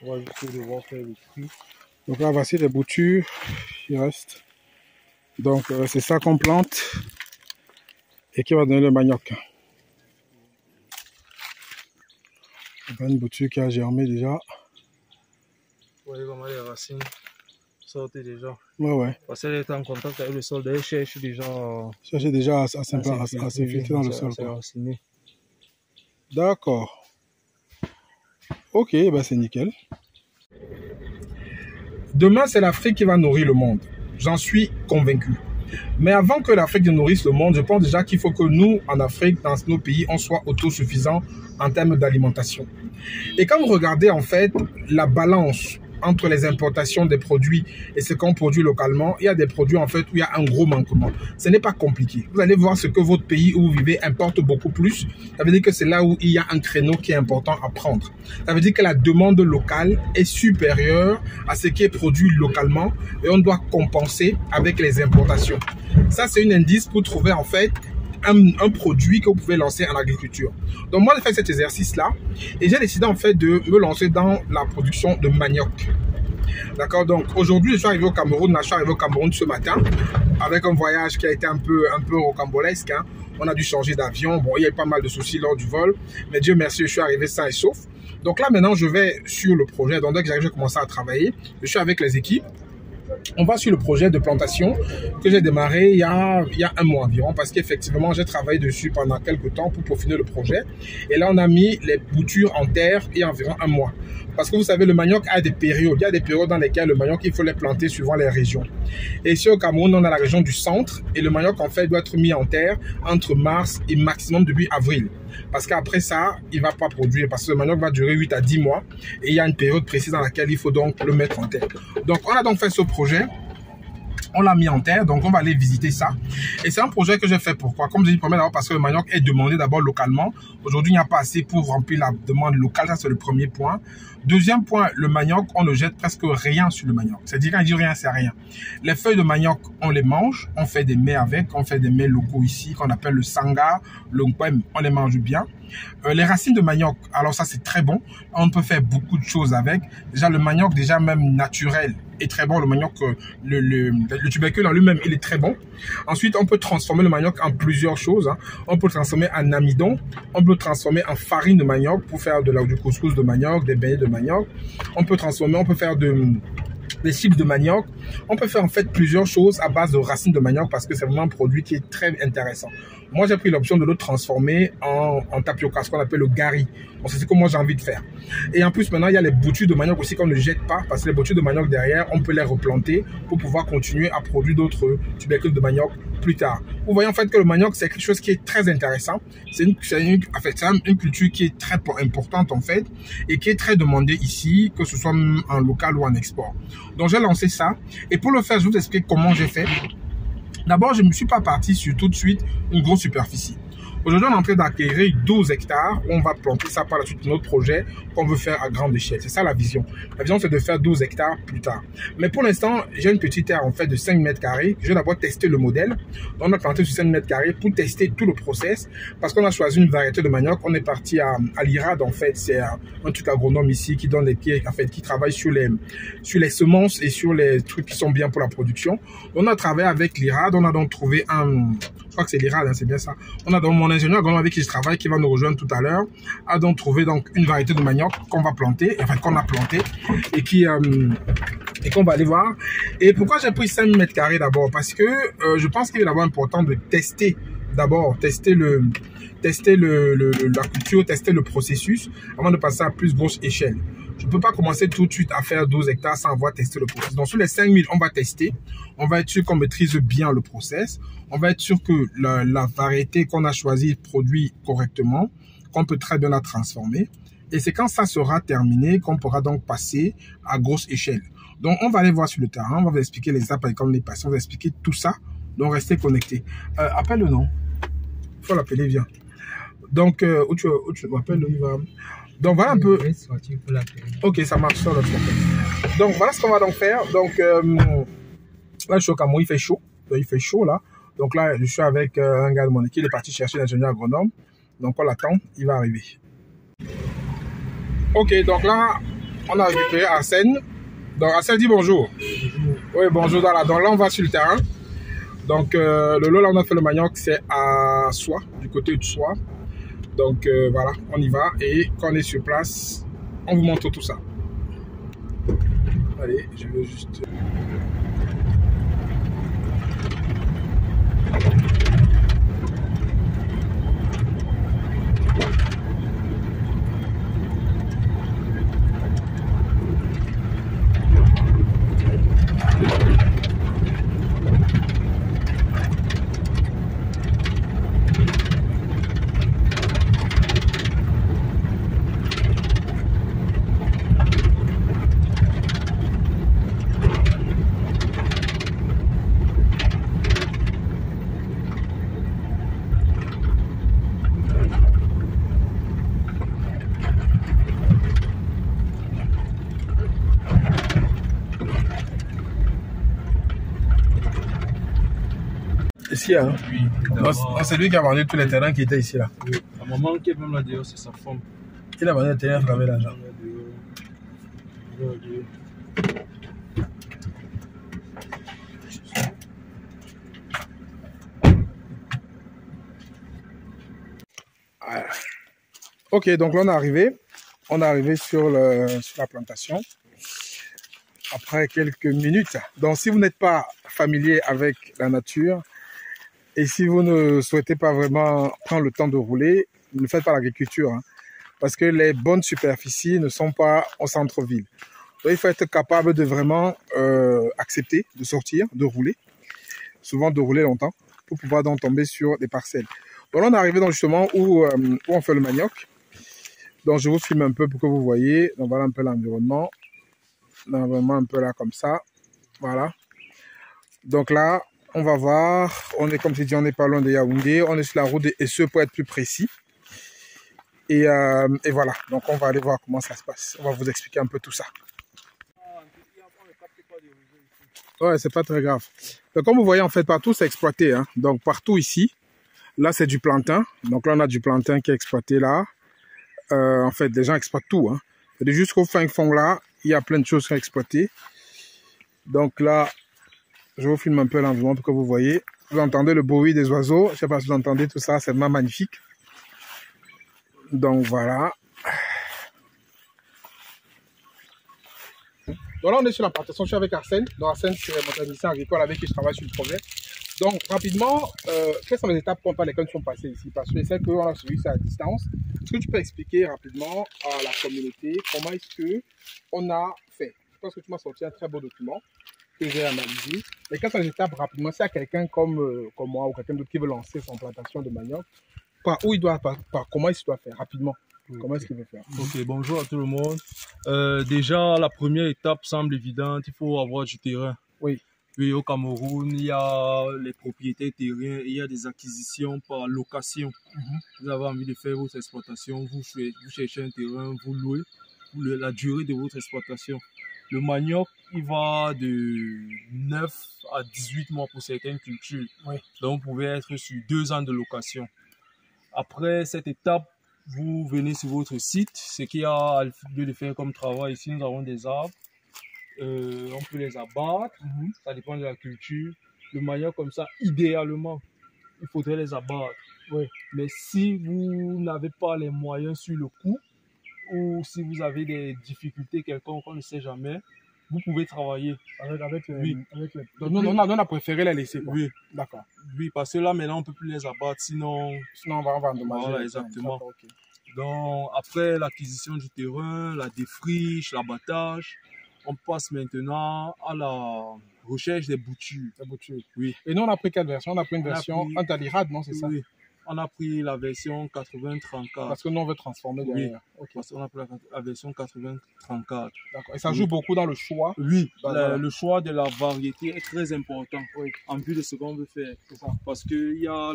On va juste devoir faire le tri. Donc là, voici les boutures. Il reste. Donc c'est ça qu'on plante et qui va donner le manioc. On a une bouture qui a germé déjà. Vous voyez comment les racines sortent déjà. Ouais. Parce qu'elle est en contact avec le sol, elle cherche déjà à s'infiltrer dans le sol. D'accord. Ok, ben c'est nickel. Demain, c'est l'Afrique qui va nourrir le monde. J'en suis convaincu. Mais avant que l'Afrique nourrisse le monde, je pense déjà qu'il faut que nous, en Afrique, dans nos pays, on soit autosuffisants en termes d'alimentation. Et quand vous regardez en fait la balance entre les importations des produits et ce qu'on produit localement, il y a des produits en fait où il y a un gros manquement. Ce n'est pas compliqué. Vous allez voir ce que votre pays où vous vivez importe beaucoup plus. Ça veut dire que c'est là où il y a un créneau qui est important à prendre. Ça veut dire que la demande locale est supérieure à ce qui est produit localement et on doit compenser avec les importations. Ça, c'est un indice pour trouver en fait un produit que vous pouvez lancer en agriculture. Donc moi j'ai fait cet exercice là et j'ai décidé en fait de me lancer dans la production de manioc. D'accord, donc aujourd'hui je suis arrivé au Cameroun, ce matin avec un voyage qui a été un peu rocambolesque, hein. On a dû changer d'avion, bon il y a eu pas mal de soucis lors du vol, mais Dieu merci je suis arrivé sain et sauf. Donc là maintenant je vais sur le projet, donc dès que j'arrive je vais commencer à travailler, je suis avec les équipes. On va sur le projet de plantation que j'ai démarré il y a un mois environ parce qu'effectivement j'ai travaillé dessus pendant quelques temps pour peaufiner le projet et là on a mis les boutures en terre il y a environ un mois parce que vous savez le manioc a des périodes, il y a des périodes dans lesquelles le manioc il faut les planter suivant les régions et ici au Cameroun on a la région du centre et le manioc en fait doit être mis en terre entre mars et maximum début avril parce qu'après ça il va pas produire parce que le manioc va durer 8 à 10 mois et il y a une période précise dans laquelle il faut donc le mettre en terre. Donc on a donc fait ce projet. On l'a mis en terre, donc on va aller visiter ça. Et c'est un projet que j'ai fait pourquoi? Comme je dis, d'abord parce que le manioc est demandé d'abord localement. Aujourd'hui, il n'y a pas assez pour remplir la demande locale, ça c'est le premier point. Deuxième point, le manioc, on ne jette presque rien sur le manioc. C'est-à-dire quand je dis rien, c'est rien. Les feuilles de manioc, on les mange, on fait des mets avec, on fait des mets locaux ici qu'on appelle le sanga, le nkwem, on les mange bien. Les racines de manioc, alors ça c'est très bon, on peut faire beaucoup de choses avec. Déjà le manioc, déjà même naturel, est très bon. Le manioc, le tubercule en lui-même, il est très bon. Ensuite, on peut transformer le manioc en plusieurs choses, hein. On peut le transformer en amidon, on peut le transformer en farine de manioc pour faire du couscous de manioc, des beignets de manioc. On peut transformer, on peut faire des chips de manioc. On peut faire en fait plusieurs choses à base de racines de manioc parce que c'est vraiment un produit qui est très intéressant. Moi, j'ai pris l'option de le transformer en tapioca, ce qu'on appelle le gari. Bon, c'est ce que moi j'ai envie de faire. Et en plus, maintenant, il y a les boutures de manioc aussi qu'on ne jette pas parce que les boutures de manioc derrière, on peut les replanter pour pouvoir continuer à produire d'autres tubercules de manioc plus tard. Vous voyez en fait que le manioc, c'est quelque chose qui est très intéressant. C'est une culture qui est très importante en fait et qui est très demandée ici, que ce soit en local ou en export. Donc, j'ai lancé ça. Et pour le faire, je vous explique comment j'ai fait. D'abord, je ne me suis pas parti sur tout de suite une grosse superficie. Aujourd'hui, on est en train d'acquérir 12 hectares où on va planter ça par la suite notre projet qu'on veut faire à grande échelle. C'est ça la vision. La vision, c'est de faire 12 hectares plus tard. Mais pour l'instant, j'ai une petite terre en fait de 5 mètres carrés. Je vais d'abord tester le modèle. On a planté sur 5 mètres carrés pour tester tout le process parce qu'on a choisi une variété de manioc. On est parti à l'IRAD en fait. C'est un truc agronome ici qui donne qui travaille sur les semences et sur les trucs qui sont bien pour la production. On a travaillé avec l'IRAD. On a donc trouvé je crois que c'est l'IRAD, hein, c'est bien ça. On a donc mon ingénieur agronome avec qui je travaille, qui va nous rejoindre tout à l'heure, a donc trouvé donc une variété de manioc qu'on va planter, enfin qu'on a planté et qu'on va aller voir. Et pourquoi j'ai pris 5 mètres carrés d'abord? Parce que je pense qu'il est d'abord important de tester la culture, tester le processus avant de passer à plus grosse échelle. Je ne peux pas commencer tout de suite à faire 12 hectares sans avoir testé le processus. Donc, sur les 5000, on va tester. On va être sûr qu'on maîtrise bien le process. On va être sûr que la variété qu'on a choisie produit correctement, qu'on peut très bien la transformer. Et c'est quand ça sera terminé qu'on pourra donc passer à grosse échelle. Donc, on va aller voir sur le terrain. On va vous expliquer les étapes comme les patients. On va expliquer tout ça. Donc, restez connectés. Appelle le nom. Il faut l'appeler, viens. Donc, où tu m'appelles, il va... Donc voilà un peu. Ok, ça marche sur l'autre. Donc voilà ce qu'on va donc faire. Donc là, je suis au Cameroun, il fait chaud. Il fait chaud là. Donc là, je suis avec un gars de mon équipe. Il est parti chercher l'ingénieur agronome. Donc on l'attend, il va arriver. Ok, donc là, On a récupéré Arsène. Donc Arsène dit bonjour. Bonjour. Oui, bonjour. Donc là, on va sur le terrain. Donc le lot, là, on a fait le manioc, c'est à Soie, du côté de Soie. Donc voilà, on y va. Et quand on est sur place, on vous montre tout ça. Allez, je vais juste... Ici, hein? Oui. C'est lui qui a vendu tous les terrains qui étaient ici, là. Oui. La maman qui est même là dehors, c'est sa femme. Il a vendu les terrains avec l'argent. Voilà. Ok, donc là on est arrivé. On est arrivé sur la plantation. Après quelques minutes. Donc si vous n'êtes pas familier avec la nature et si vous ne souhaitez pas vraiment prendre le temps de rouler, ne faites pas l'agriculture. Hein, parce que les bonnes superficies ne sont pas au centre-ville. Donc il faut être capable de vraiment accepter de sortir, de rouler. Souvent de rouler longtemps pour pouvoir donc tomber sur des parcelles. Donc là on est arrivé donc justement où on fait le manioc. Donc je vous filme un peu pour que vous voyez. Donc voilà un peu l'environnement. L'environnement un peu là comme ça. Voilà. Donc là, on va voir. On est comme je dis, on n'est pas loin de Yaoundé. On est sur la route de Esseux pour être plus précis. Et voilà. Donc on va aller voir comment ça se passe. On va vous expliquer un peu tout ça. Ouais, c'est pas très grave. Donc comme vous voyez en fait partout c'est exploité. Hein. Donc partout ici. Là c'est du plantain. Donc là on a du plantain qui est exploité là. En fait, les gens exploitent tout. Hein. Et jusqu'au fin fond là, il y a plein de choses qui sont exploitées. Donc là, je vous filme un peu l'environnement pour que vous voyez. Vous entendez le bruit des oiseaux. Je ne sais pas si vous entendez tout ça, c'est vraiment magnifique. Donc voilà. Donc là, on est sur la plantation. Je suis avec Arsène. Donc Arsène, c'est mon technicien agricole avec qui je travaille sur le projet. Donc, rapidement, quelles sont les étapes par lesquelles nous sommes passés ici? Parce que je sais qu'on a suivi ça à distance. Est-ce que tu peux expliquer rapidement à la communauté comment est-ce qu'on a fait? Je pense que tu m'as sorti un très beau document que j'ai analysé. Mais quelles sont les étapes rapidement? S'il y a quelqu'un comme moi ou quelqu'un d'autre qui veut lancer son plantation de manioc, où il doit, comment il doit faire rapidement? Comment est-ce qu'il veut faire? Ok, bonjour à tout le monde. Déjà, la première étape semble évidente. Il faut avoir du terrain. Oui. Oui, au Cameroun, il y a les propriétés terriens, il y a des acquisitions par location. Vous avez envie de faire votre exploitation, vous cherchez un terrain, vous louez pour la durée de votre exploitation. Le manioc, il va de 9 à 18 mois pour certaines cultures. Oui. Donc, vous pouvez être sur 2 ans de location. Après cette étape, vous venez sur votre site. Ce qu'il y a lieu de faire comme travail ici, nous avons des arbres. On peut les abattre, ça dépend de la culture. Le manioc comme ça, idéalement, il faudrait les abattre. Oui. Mais si vous n'avez pas les moyens sur le coup, ou si vous avez des difficultés quelconques, on ne sait jamais, vous pouvez travailler. Avec oui. Donc on a préféré les laisser. Quoi. Oui. D'accord. Oui, parce que là maintenant on ne peut plus les abattre, sinon on va endommager. Voilà, exactement. Okay. Donc après l'acquisition du terrain, la défriche, l'abattage, on passe maintenant à la recherche des boutures. Oui. Et nous, on a pris quelle version? On a pris une version Antalirad, non? C'est ça? Oui. On a pris la version 80-34. Parce que nous, on veut transformer derrière. Oui. Okay. Parce qu'on a pris la version 80-34. D'accord. Et ça joue beaucoup dans le choix? Oui. Le choix de la variété est très important. Oui. En vue de ce qu'on veut faire. C'est ça. Parce qu'il y a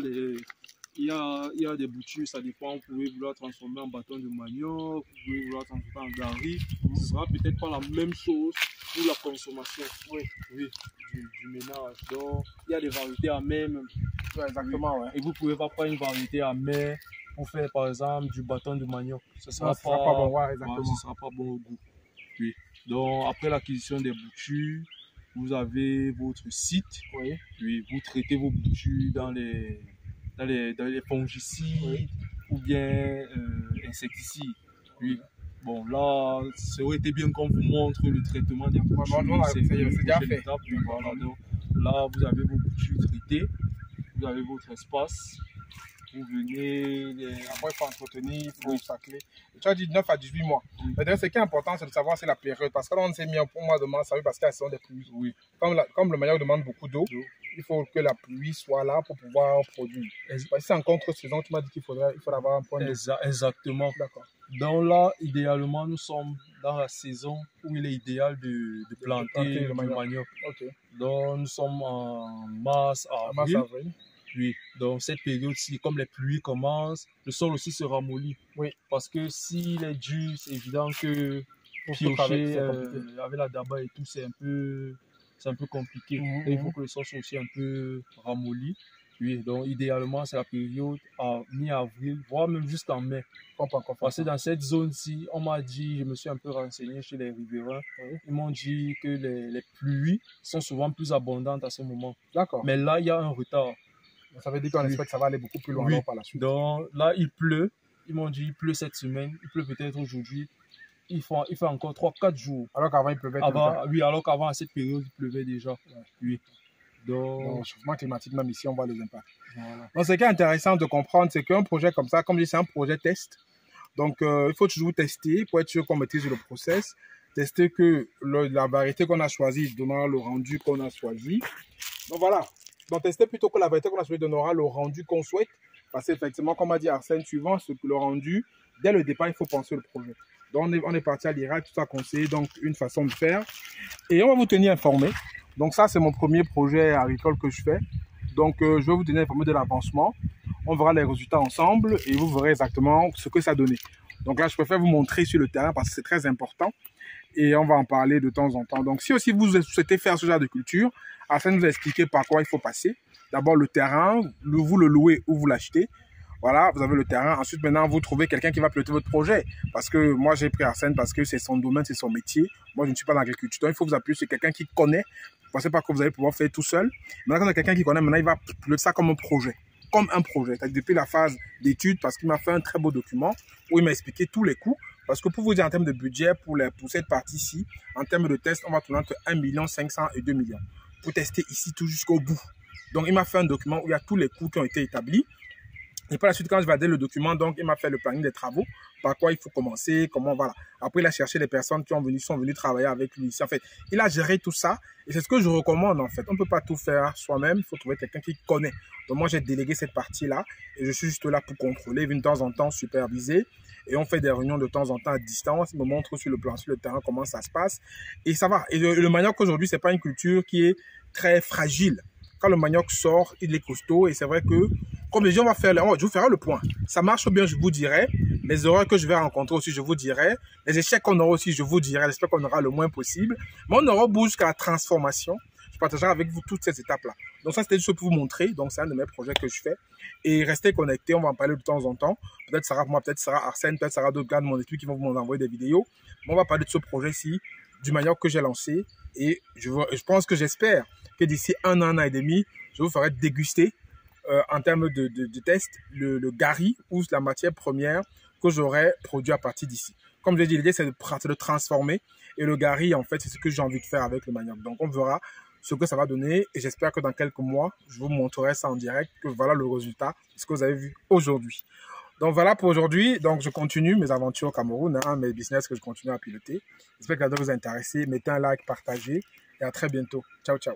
il y a des boutures, ça dépend. Vous pouvez vouloir transformer en bâton de manioc, vous pouvez vouloir transformer en gari. Ce sera peut-être pas la même chose pour la consommation du ménage. Donc, il y a des variétés à mer même. Ouais, exactement, ouais. Et vous pouvez pas prendre une variété à mer pour faire par exemple du bâton de manioc. Ce sera pas bon, ouais, exactement. Ce sera pas bon au goût. Oui. Donc, après l'acquisition des boutures, vous avez votre site. Oui. Oui, vous traitez vos boutures dans les fongicides ou bien insecticides. Oui. Bon, là, ça aurait été bien qu'on vous montre le traitement des boutures. C'est déjà fait. Étape. Oui, voilà. Donc, là, vous avez vos boutures traitées. Vous avez votre espace. Vous venez. Après, il faut entretenir, il faut sacler. Tu as dit 9 à 18 mois. Mais d'ailleurs, ce qui est important, c'est de savoir c'est la période. Parce que là, on s'est mis au mois de mars, ça veut parce qu'il y a la saison des pluies. Oui. Comme le manioc demande beaucoup d'eau, il faut que la pluie soit là pour pouvoir produire. Si c'est en contre-saison, tu m'as dit qu'il faut avoir un point d'eau. Exactement. D'accord. Donc là, idéalement, nous sommes dans la saison où il est idéal de planter le manioc. Okay. Donc nous sommes en mars, avril. Oui, donc cette période-ci, comme les pluies commencent, le sol aussi se ramollit. Oui. Parce que s'il est dur, c'est évident que piocher avec la daba et tout, c'est un peu compliqué. Et il faut que le sol soit aussi un peu ramolli. Oui, donc idéalement, c'est la période à mi-avril, voire même jusqu'en mai. Parce que dans cette zone-ci, on m'a dit, je me suis un peu renseigné chez les riverains, ils m'ont dit que les pluies sont souvent plus abondantes à ce moment. D'accord. Mais là, il y a un retard. Ça veut dire qu'on espère que ça va aller beaucoup plus loin par la suite. Donc là, il pleut. Ils m'ont dit il pleut cette semaine. Il pleut peut-être aujourd'hui. Il fait encore 3-4 jours. Alors qu'avant, il pleuvait Oui, alors qu'avant, à cette période, il pleuvait déjà. Ouais. Oui. Donc, le changement climatique, même ici, on voit les impacts. Voilà. Donc, ce qui est intéressant de comprendre, c'est qu'un projet comme ça, comme je dis, c'est un projet test. Donc, il faut toujours tester pour être sûr qu'on maîtrise le process. Tester que la variété qu'on a choisie donnera le rendu qu'on a choisi. Donc, voilà. Donc, tester plutôt que la variété qu'on a choisie donnera le rendu qu'on souhaite. Parce qu'effectivement, comme a dit Arsène, suivant le rendu, dès le départ, il faut penser le projet. Donc, on est parti à l'IRAC, tout ça conseillé, donc une façon de faire. Et on va vous tenir informé. Donc, ça, c'est mon premier projet agricole que je fais. Donc, je vais vous tenir informé de l'avancement. On verra les résultats ensemble et vous verrez exactement ce que ça donnait. Donc là, je préfère vous montrer sur le terrain parce que c'est très important. Et on va en parler de temps en temps. Donc, si aussi vous souhaitez faire ce genre de culture, Arsène nous a expliqué par quoi il faut passer. D'abord, le terrain, vous le louez ou vous l'achetez. Voilà, vous avez le terrain. Ensuite, maintenant, vous trouvez quelqu'un qui va piloter votre projet. Parce que moi, j'ai pris Arsène parce que c'est son domaine, c'est son métier. Moi, je ne suis pas dans l'agriculture. Donc, il faut vous appuyer sur quelqu'un qui connaît. Ne pensez pas que vous allez pouvoir faire tout seul. Maintenant, quand il y a quelqu'un qui connaît, maintenant, il va piloter ça comme un projet. Comme un projet. C'est-à-dire depuis la phase d'étude, parce qu'il m'a fait un très beau document où il m'a expliqué tous les coûts. Parce que pour vous dire, en termes de budget, pour cette partie-ci, en termes de test, on va tourner entre 1 500 000 et 2 millions. Pour tester ici tout jusqu'au bout. Donc, il m'a fait un document où il y a tous les coûts qui ont été établis. Et par la suite, quand je valide le document, donc, il m'a fait le planning des travaux, par quoi il faut commencer, comment, voilà. Après, il a cherché les personnes qui sont venues travailler avec lui ici. En fait, il a géré tout ça et c'est ce que je recommande, en fait. On ne peut pas tout faire soi-même, il faut trouver quelqu'un qui connaît. Donc, moi, j'ai délégué cette partie-là et je suis juste là pour contrôler, de temps en temps, superviser. Et on fait des réunions de temps en temps à distance. Il me montre sur le plan, sur le terrain, comment ça se passe. Et ça va. Et le manioc, aujourd'hui, c'est pas une culture qui est très fragile. Quand le manioc sort, il est costaud et c'est vrai que, comme les gens vont faire, je vous ferai le point. Ça marche bien, je vous dirai. Les erreurs que je vais rencontrer aussi, je vous dirai. Les échecs qu'on aura aussi, je vous dirai. J'espère qu'on aura le moins possible. Mais on aura bout jusqu'à la transformation. Je partagerai avec vous toutes ces étapes-là. Donc ça, c'était juste pour vous montrer. Donc c'est un de mes projets que je fais. Et restez connectés, on va en parler de temps en temps. Peut-être Sarah, moi, peut-être Sarah Arsène, peut-être Sarah d'autres gars de mon équipe qui vont vous envoyer des vidéos. Mais on va parler de ce projet-ci, du manioc que j'ai lancé. Et je pense que j'espère que d'ici un an et demi, je vous ferai déguster en termes de test le gari ou la matière première que j'aurai produit à partir d'ici. Comme je l'ai dit, l'idée c'est de transformer. Et le gari, en fait, c'est ce que j'ai envie de faire avec le manioc. Donc on verra ce que ça va donner et j'espère que dans quelques mois, je vous montrerai ça en direct, que voilà le résultat de ce que vous avez vu aujourd'hui. Donc voilà pour aujourd'hui. Donc je continue mes aventures au Cameroun, mes business que je continue à piloter. J'espère que ça va vous intéresser. Mettez un like, partagez et à très bientôt. Ciao, ciao.